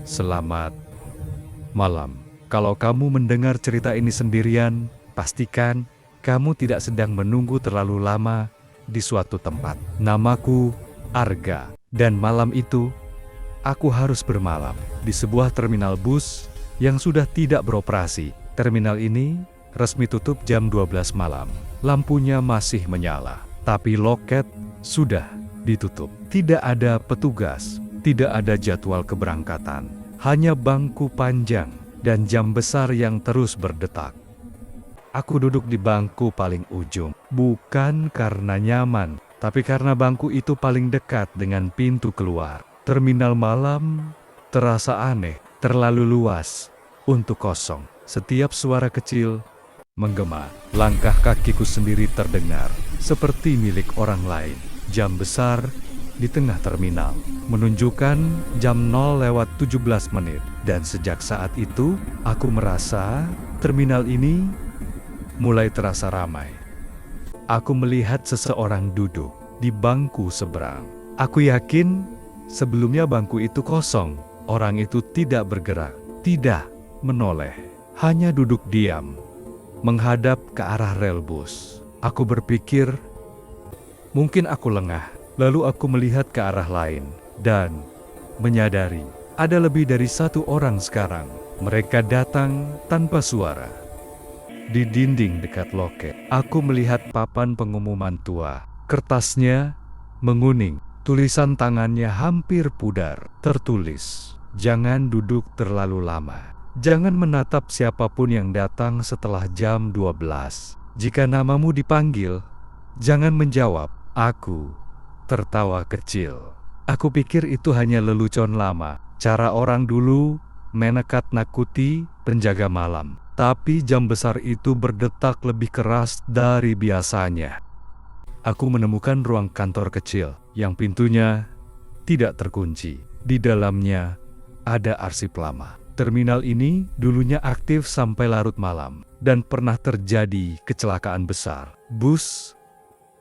Selamat malam. Kalau kamu mendengar cerita ini sendirian, pastikan kamu tidak sedang menunggu terlalu lama di suatu tempat. Namaku Arga, dan malam itu aku harus bermalam di sebuah terminal bus yang sudah tidak beroperasi. Terminal ini resmi tutup jam 12 malam. Lampunya masih menyala, tapi loket sudah ditutup. Tidak ada petugas, tidak ada jadwal keberangkatan, hanya bangku panjang dan jam besar yang terus berdetak. Aku duduk di bangku paling ujung, bukan karena nyaman, tapi karena bangku itu paling dekat dengan pintu keluar. Terminal malam terasa aneh, terlalu luas untuk kosong. Setiap suara kecil menggema. Langkah kakiku sendiri terdengar seperti milik orang lain. Jam besar di tengah terminal menunjukkan jam 0:17 menit. Dan sejak saat itu, aku merasa terminal ini mulai terasa ramai. Aku melihat seseorang duduk di bangku seberang. Aku yakin sebelumnya bangku itu kosong. Orang itu tidak bergerak, tidak menoleh, hanya duduk diam, menghadap ke arah rel bus. Aku berpikir, mungkin aku lengah. Lalu aku melihat ke arah lain dan menyadari ada lebih dari satu orang sekarang. Mereka datang tanpa suara. Di dinding dekat loket, aku melihat papan pengumuman tua. Kertasnya menguning, tulisan tangannya hampir pudar. Tertulis, "Jangan duduk terlalu lama. Jangan menatap siapapun yang datang setelah jam 12. Jika namamu dipanggil, jangan menjawab." Aku tertawa kecil. Aku pikir itu hanya lelucon lama, cara orang dulu menekat-nakuti penjaga malam. Tapi jam besar itu berdetak lebih keras dari biasanya. Aku menemukan ruang kantor kecil yang pintunya tidak terkunci. Di dalamnya ada arsip lama. Terminal ini dulunya aktif sampai larut malam dan pernah terjadi kecelakaan besar. Bus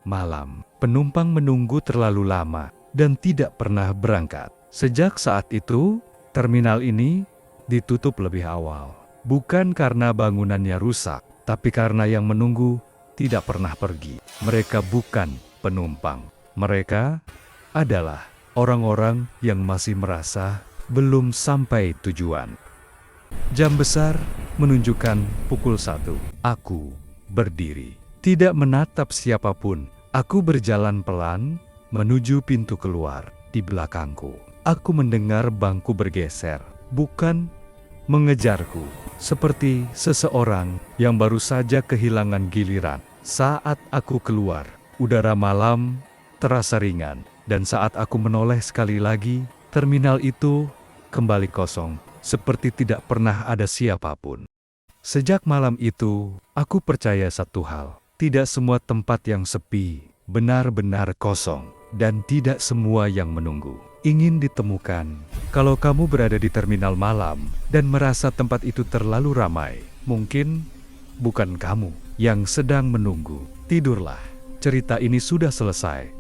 malam, penumpang menunggu terlalu lama dan tidak pernah berangkat. Sejak saat itu, terminal ini ditutup lebih awal. Bukan karena bangunannya rusak, tapi karena yang menunggu tidak pernah pergi. Mereka bukan penumpang. Mereka adalah orang-orang yang masih merasa belum sampai tujuan. Jam besar menunjukkan pukul 1. Aku berdiri, tidak menatap siapapun. Aku berjalan pelan menuju pintu keluar. Di belakangku, aku mendengar bangku bergeser, bukan mengejarku, seperti seseorang yang baru saja kehilangan giliran. Saat aku keluar, udara malam terasa ringan, dan saat aku menoleh sekali lagi, terminal itu kembali kosong, seperti tidak pernah ada siapapun. Sejak malam itu, aku percaya satu hal: tidak semua tempat yang sepi benar-benar kosong, dan tidak semua yang menunggu ingin ditemukan. Kalau kamu berada di terminal malam dan merasa tempat itu terlalu ramai, mungkin bukan kamu yang sedang menunggu. Tidurlah, cerita ini sudah selesai.